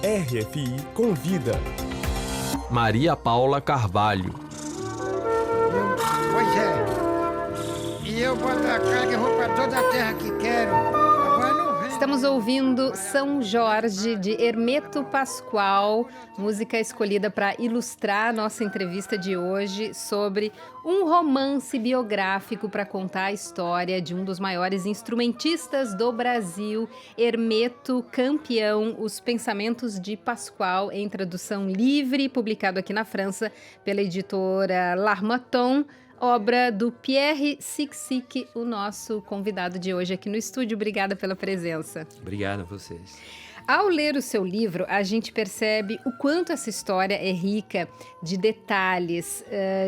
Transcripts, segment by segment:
RFI convida. Maria Paula Carvalho. Pois é. E eu boto a cara e vou para toda a terra que quero. Agora não vem. Estamos ouvindo São Jorge, de Hermeto Pascoal, música escolhida para ilustrar a nossa entrevista de hoje sobre um romance biográfico para contar a história de um dos maiores instrumentistas do Brasil, Hermeto, campeão, Os Pensamentos de Pascoal, em tradução livre, publicado aqui na França pela editora L'Harmattan, obra do Pierre Siksik, o nosso convidado de hoje aqui no estúdio. Obrigada pela presença. Obrigado a vocês. Ao ler o seu livro, a gente percebe o quanto essa história é rica de detalhes,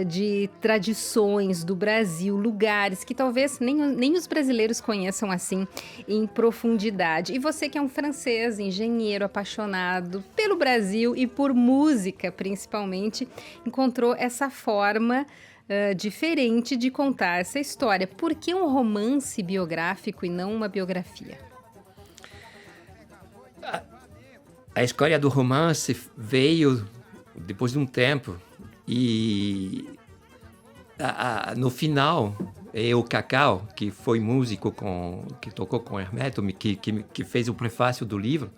de tradições do Brasil, lugares que talvez nem os brasileiros conheçam assim em profundidade. E você, que é um francês, engenheiro, apaixonado pelo Brasil e por música principalmente, encontrou essa forma diferente de contar essa história. Por que um romance biográfico e não uma biografia? A escolha do romance veio depois de um tempo e no final o Cacau, que foi músico que tocou com Hermeto, que fez o prefácio do livro,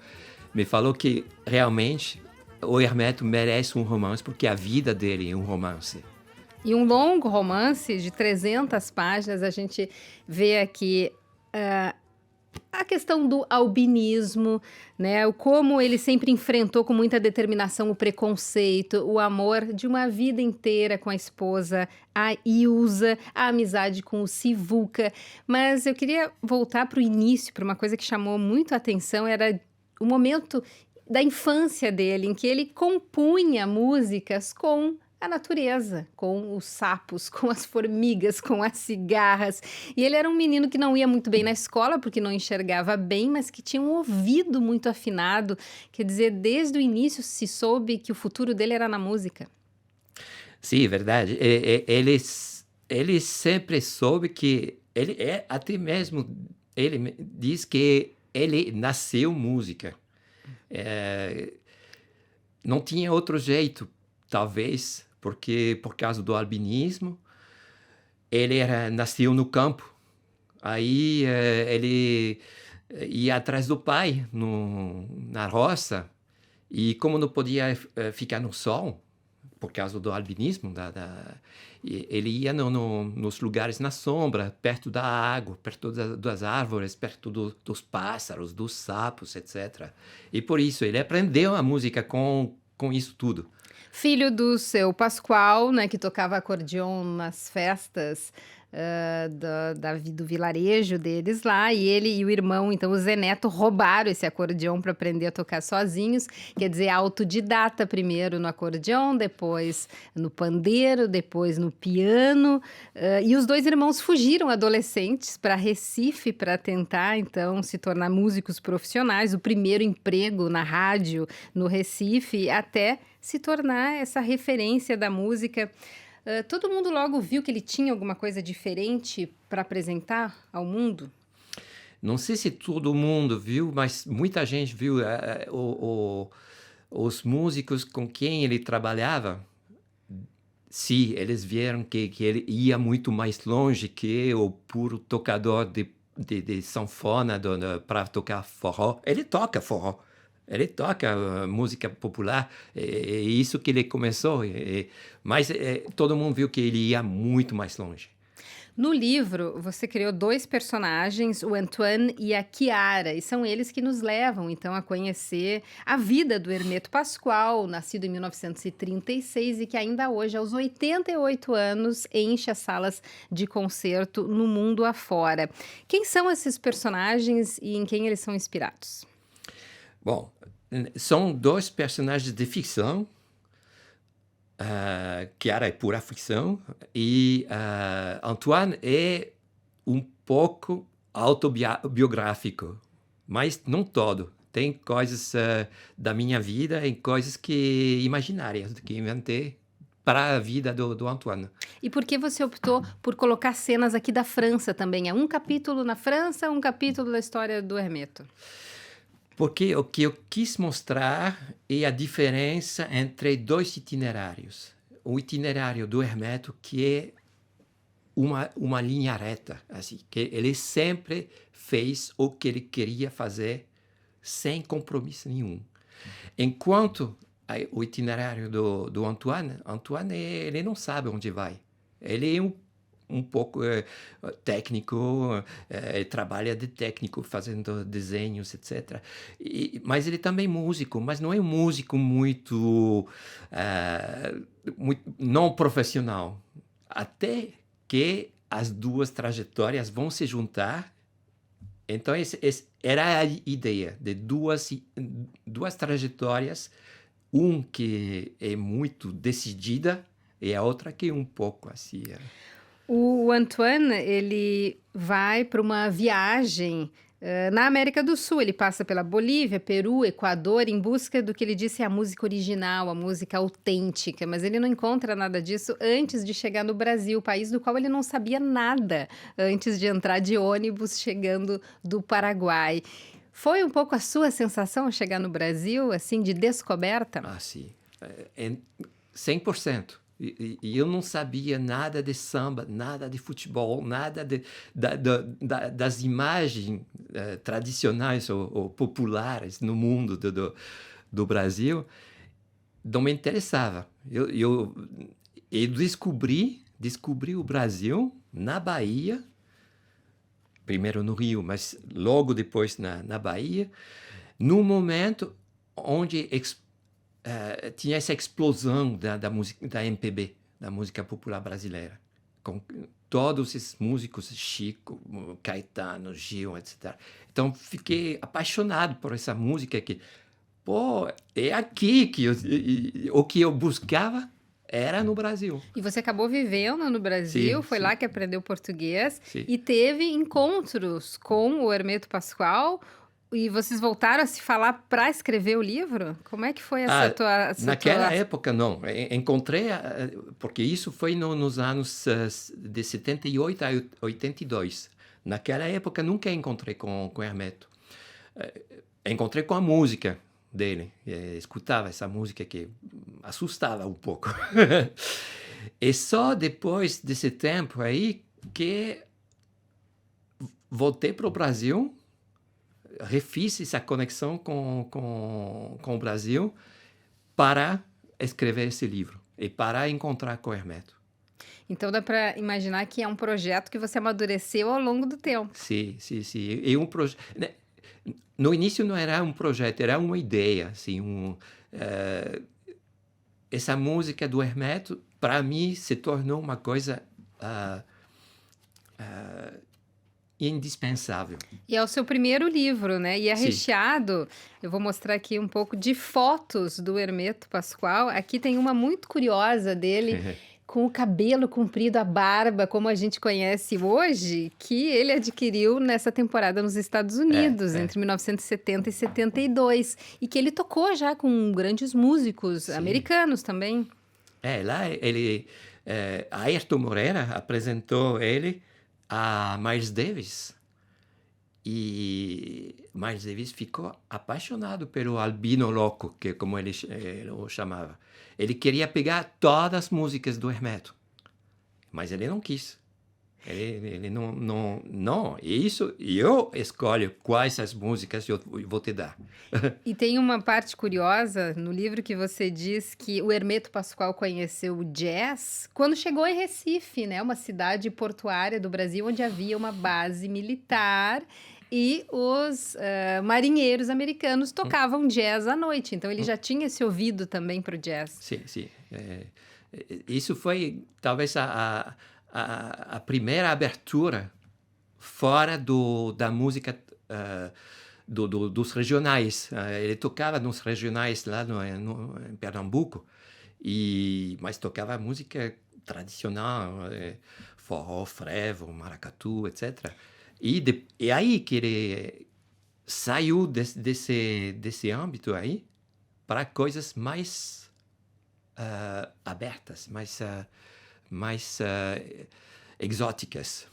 me falou que realmente o Hermeto merece um romance porque a vida dele é um romance. E um longo romance de 300 páginas, a gente vê aqui a questão do albinismo, né? Como ele sempre enfrentou com muita determinação o preconceito, o amor de uma vida inteira com a esposa, a Ilza, a amizade com o Sivuca. Mas eu queria voltar para o início, para uma coisa que chamou muito a atenção, era o momento da infância dele, em que ele compunha músicas com a natureza, com os sapos, com as formigas, com as cigarras. E ele era um menino que não ia muito bem na escola, porque não enxergava bem, mas que tinha um ouvido muito afinado. Quer dizer, desde o início se soube que o futuro dele era na música. Sim, verdade. Ele sempre soube que ele é, até mesmo ele diz que ele nasceu música. Não tinha outro jeito, talvez, porque por causa do albinismo, ele nasceu no campo. Aí ele ia atrás do pai na roça, e como não podia ficar no sol, por causa do albinismo, ele ia nos lugares na sombra, perto da água, perto das árvores, perto dos pássaros, dos sapos, etc. E por isso ele aprendeu a música com isso tudo. Filho do seu Pascoal, né, que tocava acordeon nas festas do vilarejo deles lá, e ele e o irmão, então o Zé Neto, roubaram esse acordeon para aprender a tocar sozinhos, quer dizer, autodidata, primeiro no acordeon, depois no pandeiro, depois no piano, e os dois irmãos fugiram adolescentes para Recife para tentar, então, se tornar músicos profissionais, o primeiro emprego na rádio no Recife, até se tornar essa referência da música. Todo mundo logo viu que ele tinha alguma coisa diferente para apresentar ao mundo? Não sei se todo mundo viu, mas muita gente viu os músicos com quem ele trabalhava. Sim, eles viram que ele ia muito mais longe que o puro tocador de sanfona para tocar forró. Ele toca forró. Ele toca música popular, é isso que ele começou, mas todo mundo viu que ele ia muito mais longe. No livro, você criou dois personagens, o Antoine e a Chiara, e são eles que nos levam, então, a conhecer a vida do Hermeto Pascoal, nascido em 1936 e que ainda hoje, aos 88 anos, enche as salas de concerto no mundo afora. Quem são esses personagens e em quem eles são inspirados? Bom, são dois personagens de ficção, Chiara é pura ficção, e Antoine é um pouco autobiográfico, mas não todo. Tem coisas da minha vida e coisas imaginárias que inventei para a vida do Antoine. E por que você optou por colocar cenas aqui da França também? É um capítulo na França, um capítulo da história do Hermeto? Porque o que eu quis mostrar é a diferença entre dois itinerários. O itinerário do Hermeto, que é uma linha reta, assim, que ele sempre fez o que ele queria fazer sem compromisso nenhum. Enquanto o itinerário do Antoine, ele não sabe onde vai. Ele é um pouco técnico, ele trabalha de técnico, fazendo desenhos, etc. Mas ele também é músico, mas não é um músico muito não profissional. Até que as duas trajetórias vão se juntar. Então, era a ideia de duas trajetórias, que é muito decidida e a outra que é um pouco assim. O Antoine, ele vai para uma viagem na América do Sul. Ele passa pela Bolívia, Peru, Equador, em busca do que ele disse é a música original, a música autêntica. Mas ele não encontra nada disso antes de chegar no Brasil, país do qual ele não sabia nada antes de entrar de ônibus chegando do Paraguai. Foi um pouco a sua sensação chegar no Brasil, assim, de descoberta? Ah, sim. 100%. E eu não sabia nada de samba, nada de futebol, nada das imagens tradicionais ou populares no mundo do Brasil. Não me interessava. Eu descobri o Brasil na Bahia, primeiro no Rio, mas logo depois na Bahia, no momento onde tinha essa explosão da música, da MPB, da música popular brasileira, com todos esses músicos, Chico, Caetano, Gil, etc. Então, fiquei apaixonado por essa música que, é aqui que o que eu buscava era no Brasil. E você acabou vivendo no Brasil, Sim, foi sim. lá que aprendeu português Sim. e teve encontros com o Hermeto Pascoal. E vocês voltaram a se falar para escrever o livro? Como é que foi essa naquela época, não. Encontrei, porque isso foi nos anos de 78 a 82. Naquela época, nunca encontrei com o Hermeto. Encontrei com a música dele. Escutava essa música que assustava um pouco. E só depois desse tempo aí que voltei para o Brasil, refiz essa conexão com o Brasil para escrever esse livro e para encontrar com o Hermeto. Então dá para imaginar que é um projeto que você amadureceu ao longo do tempo. Sim. E no início não era um projeto, era uma ideia. Assim, essa música do Hermeto, para mim, se tornou uma coisa indispensável. E é o seu primeiro livro, né? E é Sim. recheado, eu vou mostrar aqui um pouco de fotos do Hermeto Pascoal. Aqui tem uma muito curiosa dele, com o cabelo comprido, a barba, como a gente conhece hoje, que ele adquiriu nessa temporada nos Estados Unidos, entre 1970 e 72, e que ele tocou já com grandes músicos americanos também. Lá ele... Ayrton Moreira apresentou ele a Miles Davis. E Miles Davis ficou apaixonado pelo Albino Louco, que como ele o chamava. Ele queria pegar todas as músicas do Hermeto, mas ele não quis. Ele não. Isso, eu escolho quais as músicas eu vou te dar. E tem uma parte curiosa no livro que você diz que o Hermeto Pascoal conheceu o jazz quando chegou em Recife, né? Uma cidade portuária do Brasil onde havia uma base militar e os marinheiros americanos tocavam jazz à noite. Então ele já tinha esse ouvido também para o jazz. Sim. Isso foi talvez a primeira abertura fora da música dos regionais. Ele tocava nos regionais lá em Pernambuco, mas tocava música tradicional, forró, frevo, maracatu, etc. E aí que ele saiu desse âmbito aí para coisas mais abertas, mais exóticas.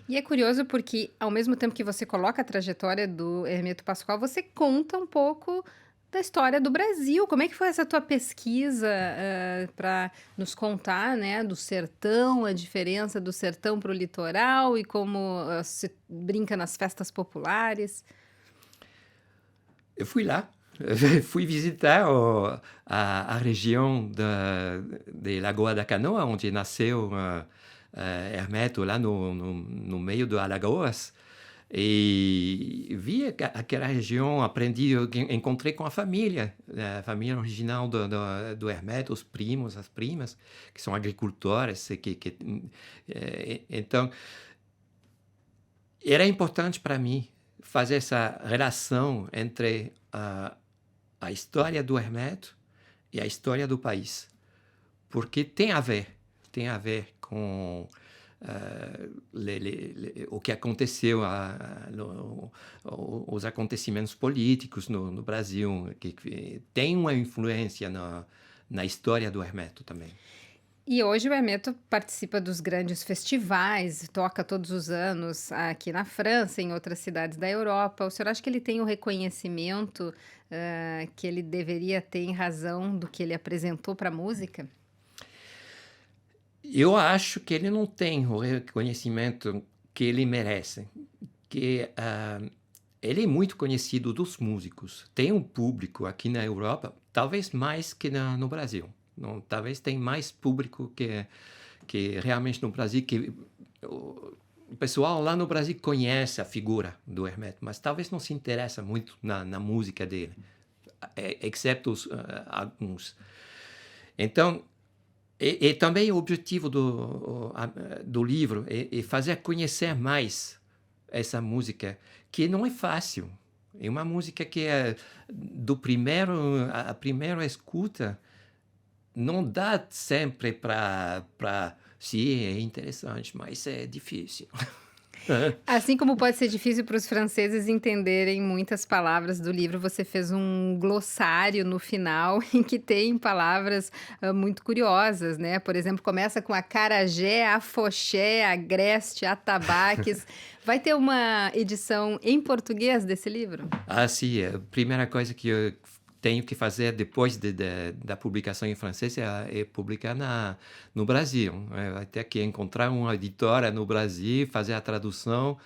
E é curioso porque, ao mesmo tempo que você coloca a trajetória do Hermeto Pascoal, você conta um pouco da história do Brasil. Como é que foi essa tua pesquisa para nos contar, né, do sertão, a diferença do sertão para o litoral e como se brinca nas festas populares? Eu fui lá, fui visitar a região de Lagoa da Canoa, onde nasceu Hermeto, lá no meio do Alagoas. E vi aquela região, aprendi, encontrei com a família original do Hermeto, os primos, as primas, que são agricultores. Então, era importante para mim fazer essa relação entre a história do Hermeto e a história do país, porque tem a ver com o que aconteceu, os acontecimentos políticos no Brasil, que tem uma influência na história do Hermeto também. E hoje o Hermeto participa dos grandes festivais, toca todos os anos aqui na França, em outras cidades da Europa. O senhor acha que ele tem o reconhecimento que ele deveria ter em razão do que ele apresentou para a música? Eu acho que ele não tem o reconhecimento que ele merece, que ele é muito conhecido dos músicos. Tem um público aqui na Europa, talvez mais que no Brasil. Não, talvez tem mais público que realmente no Brasil, que o pessoal lá no Brasil conhece a figura do Hermeto, mas talvez não se interessa muito na música dele, exceto alguns. Então, e também o objetivo do livro é fazer conhecer mais essa música, que não é fácil. É uma música que a primeira escuta não dá sempre para sim, é interessante, mas é difícil. Assim como pode ser difícil para os franceses entenderem muitas palavras do livro, você fez um glossário no final em que tem palavras muito curiosas, né? Por exemplo, começa com acarajé, afoxé, agreste, atabaques. Vai ter uma edição em português desse livro? Sim, a primeira coisa que eu tenho que fazer depois da publicação em francês é publicar no Brasil. Vai ter que encontrar uma editora no Brasil, fazer a tradução.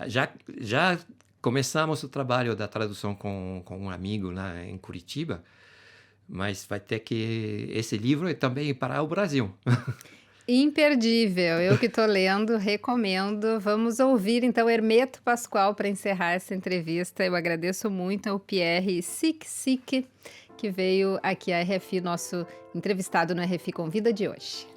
Já começamos o trabalho da tradução com um amigo lá em Curitiba, mas vai ter que... Esse livro é também para o Brasil. Imperdível, eu que estou lendo, recomendo. Vamos ouvir então Hermeto Pascoal para encerrar essa entrevista. Eu agradeço muito ao Pierre Sic, que veio aqui à RFI, nosso entrevistado no RFI Convida de hoje.